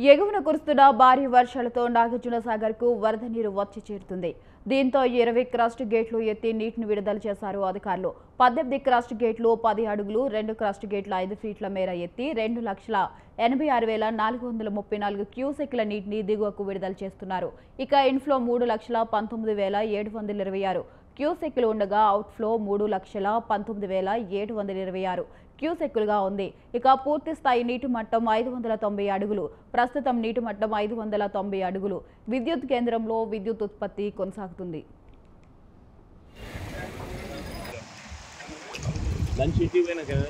ఎగువన కురుస్తున్న భారీ వర్షాలతో నాగార్జునసాగర్కు వరద నీరు వచ్చి చేరుతుంది. దీంతో 20 క్రస్ట్ గేట్లు ఎత్తి నీటిని విడుదల చేశారు అధికారులు. 18 క్రస్ట్ గేట్లు 10 అడుగులు, 2 క్రస్ట్ గేట్లు 5 ఫీట్ల మేర ఎత్తి 2,86,434 క్యూసెక్ల నీటిని దిగువకు విడుదల చేస్తున్నారు. ఇక ఇన్ఫ్లో 3,19,726 క్యూసెక్లు ఉండగా అవుట్ఫ్లో 3,19,726 క్యూసెక్కులుగా ఉంది. ఇక పూర్తి స్థాయి నీటి మట్టం 590 అడుగులు. ప్రస్తుతం నీటి మట్టం 590 అడుగులు. విద్యుత్ కేంద్రంలో విద్యుత్ ఉత్పత్తి కొనసాగుతుంది. లంచ్ ఇంటికి పోయినా కదా